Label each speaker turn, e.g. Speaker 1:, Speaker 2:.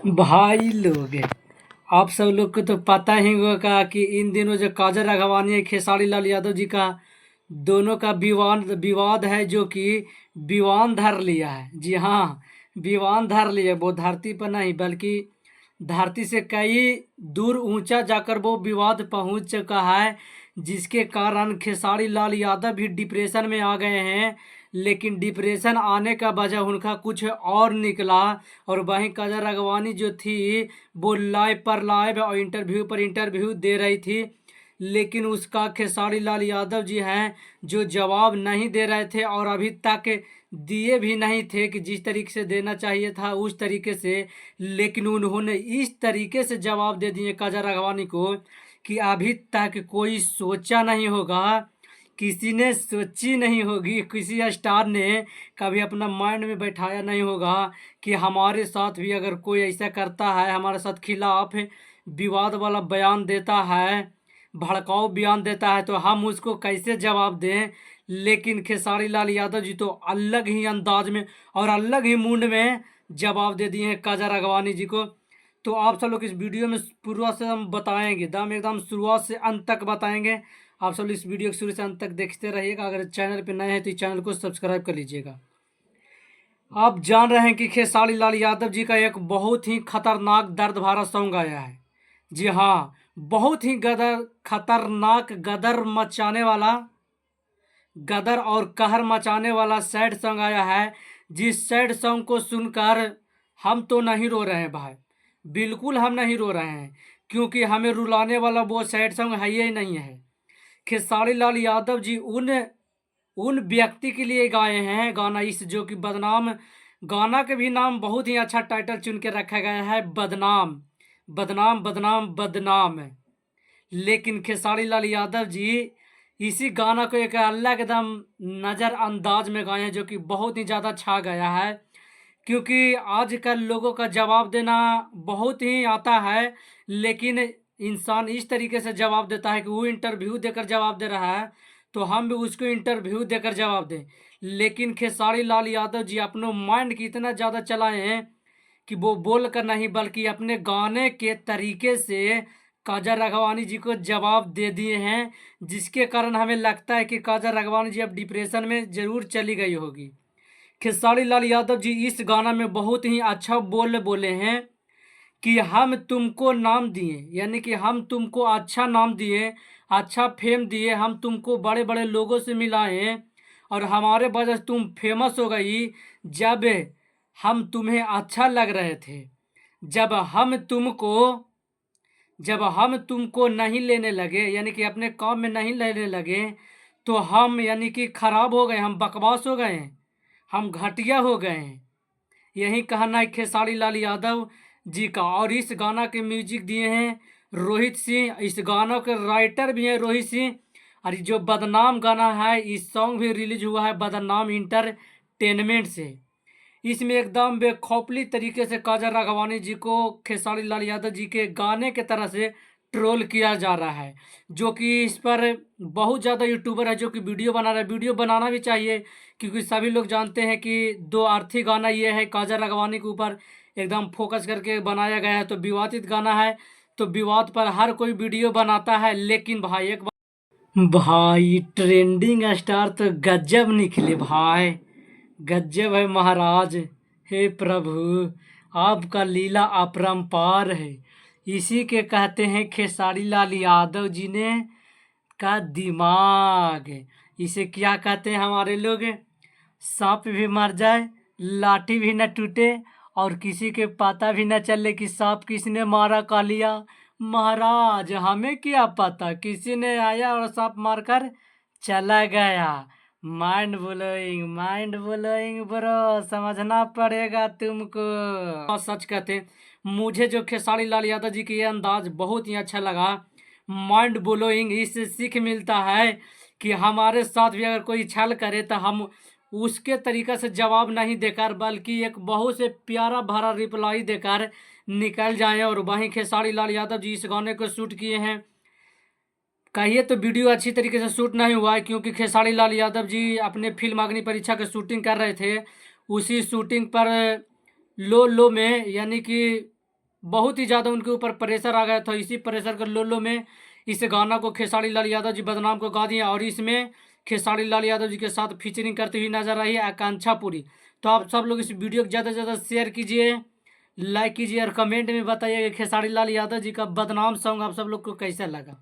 Speaker 1: भाई लोग, आप सब लोग को तो पता ही होगा कि इन दिनों जो काजल राघवानी है खेसारी लाल यादव जी का दोनों का विवाद विवाद है, जो कि विवान धर लिया है। जी हाँ, विवान धर लिया। वो धरती पर नहीं बल्कि धरती से कई दूर ऊंचा जाकर वो विवाद पहुंच चुका है, जिसके कारण खेसारी लाल यादव भी डिप्रेशन में आ गए हैं। लेकिन डिप्रेशन आने का वजह उनका कुछ और निकला। और वहीं काजल राघवानी जो थी वो लाइव पर लाइव और इंटरव्यू पर इंटरव्यू दे रही थी, लेकिन उसका खेसारी लाल यादव जी हैं जो जवाब नहीं दे रहे थे और अभी तक दिए भी नहीं थे कि जिस तरीके से देना चाहिए था उस तरीके से। लेकिन उन्होंने इस तरीके से जवाब दे दिए काजल राघवानी को कि अभी तक कोई सोचा नहीं होगा, किसी ने सोची नहीं होगी, किसी स्टार ने कभी अपना माइंड में बैठाया नहीं होगा कि हमारे साथ भी अगर कोई ऐसा करता है, हमारे साथ खिलाफ विवाद वाला बयान देता है, भड़काऊ बयान देता है, तो हम उसको कैसे जवाब दें। लेकिन खेसारी लाल यादव जी तो अलग ही अंदाज में और अलग ही मूड में जवाब दे दिए हैं काजल राघवानी जी को। तो आप सब लोग इस वीडियो में पूरा से हम बताएंगे, एकदम शुरुआत से अंत तक बताएंगे। आप सब इस वीडियो को शुरू से अंत तक देखते रहिएगा। अगर चैनल पे नए हैं तो इस चैनल को सब्सक्राइब कर लीजिएगा। आप जान रहे हैं कि खेसारी लाल यादव जी का एक बहुत ही खतरनाक दर्द भरा सॉन्ग आया है। जी हाँ, बहुत ही गदर खतरनाक गदर और कहर मचाने वाला सैड सॉन्ग आया है। जिस सैड सॉन्ग को सुनकर हम तो नहीं रो रहे हैं भाई, बिल्कुल हम नहीं रो रहे हैं, क्योंकि हमें रुलाने वाला वो सैड सॉन्ग है ही नहीं है। खेसारी लाल यादव जी उन उन व्यक्ति के लिए गाए हैं गाना, इस जो कि बदनाम। गाना के भी नाम बहुत ही अच्छा टाइटल चुन के रखा गया है, बदनाम बदनाम बदनाम बदनाम। लेकिन खेसारी लाल यादव जी इसी गाना को एक अलग एकदम नज़रअंदाज में गाए हैं, जो कि बहुत ही ज़्यादा छा गया है। क्योंकि आजकल लोगों का जवाब देना बहुत ही आता है, लेकिन इंसान इस तरीके से जवाब देता है कि वो इंटरव्यू देकर जवाब दे रहा है तो हम भी उसको इंटरव्यू देकर जवाब दें। लेकिन खेसारी लाल यादव जी अपने माइंड की इतना ज़्यादा चलाए हैं कि वो बोल कर नहीं बल्कि अपने गाने के तरीके से काजल राघवानी जी को जवाब दे दिए हैं, जिसके कारण हमें लगता है कि काजल राघवानी जी अब डिप्रेशन में ज़रूर चली गई होगी। खेसारी लाल यादव जी इस गाना में बहुत ही अच्छा बोले हैं कि हम तुमको नाम दिए, यानी कि हम तुमको अच्छा नाम दिए, अच्छा फेम दिए, हम तुमको बड़े बड़े लोगों से मिलाए और हमारे वजह से तुम फेमस हो गई। जब हम तुम्हें अच्छा लग रहे थे, जब हम तुमको जब हम तुमको नहीं लेने लगे, यानी कि अपने काम में नहीं लेने लगे, तो हम यानी कि खराब हो गए, हम बकवास हो गए, हम घटिया हो गए हैं। यही कहना है खेसारी लाल यादव जी का। और इस गाना के म्यूजिक दिए हैं रोहित सिंह, इस गाना के राइटर भी हैं रोहित सिंह। और जो बदनाम गाना है, इस सॉन्ग भी रिलीज हुआ है बदनाम इंटरटेनमेंट से। इसमें एकदम बेखौफली तरीके से काजल राघवानी जी को खेसारी लाल यादव जी के गाने के तरह से ट्रोल किया जा रहा है, जो कि इस पर बहुत ज़्यादा यूट्यूबर है जो कि वीडियो बना रहा है। वीडियो बनाना भी चाहिए, क्योंकि सभी लोग जानते हैं कि दो अर्थी गाना ये है, काजल राघवानी के ऊपर एकदम फोकस करके बनाया गया है, तो विवादित गाना है, तो विवाद पर हर कोई वीडियो बनाता है। लेकिन भाई एक भाई ट्रेंडिंग स्टार तो गजब निकले भाई, गजब है महाराज। हे प्रभु, आपका लीला अपरंपार है। इसी के कहते हैं खेसारी लाल यादव जी ने का दिमाग। इसे क्या कहते हैं हमारे लोग, सांप भी मर जाए लाठी भी न टूटे और किसी के पता भी न चले कि सांप किसने मारा कालिया। महाराज हमें क्या पता, किसी ने आया और सांप मारकर चला गया। माइंड ब्लोइंग ब्रो, समझना पड़ेगा तुमको। और सच कहते हैं, मुझे जो खेसारी लाल यादव जी की ये अंदाज बहुत ही अच्छा लगा। माइंड ब्लोइंग, इससे सीख मिलता है कि हमारे साथ भी अगर कोई छल करे तो हम उसके तरीक़े से जवाब नहीं देकर बल्कि एक बहुत से प्यारा भरा रिप्लाई देकर निकल जाएं। और वहीं खेसारी लाल यादव जी इस गाने को शूट किए हैं। कहिए तो वीडियो अच्छी तरीके से शूट नहीं हुआ है, क्योंकि खेसारी लाल यादव जी अपने फिल्म अग्नि परीक्षा की शूटिंग कर रहे थे। उसी शूटिंग पर लो में यानी कि बहुत ही ज़्यादा उनके ऊपर प्रेशर आ गया था। इसी प्रेशर के लो में इस गाना को खेसारी लाल यादव जी बदनाम को गा दिए और इसमें खेसारी लाल यादव जी के साथ फीचरिंग करती हुई नजर आई है आकांक्षा पुरी। तो आप सब लोग इस वीडियो को ज़्यादा से ज़्यादा शेयर कीजिए, लाइक कीजिए और कमेंट में बताइए कि खेसारी लाल यादव जी का बदनाम सॉन्ग आप सब लोग को कैसा लगा।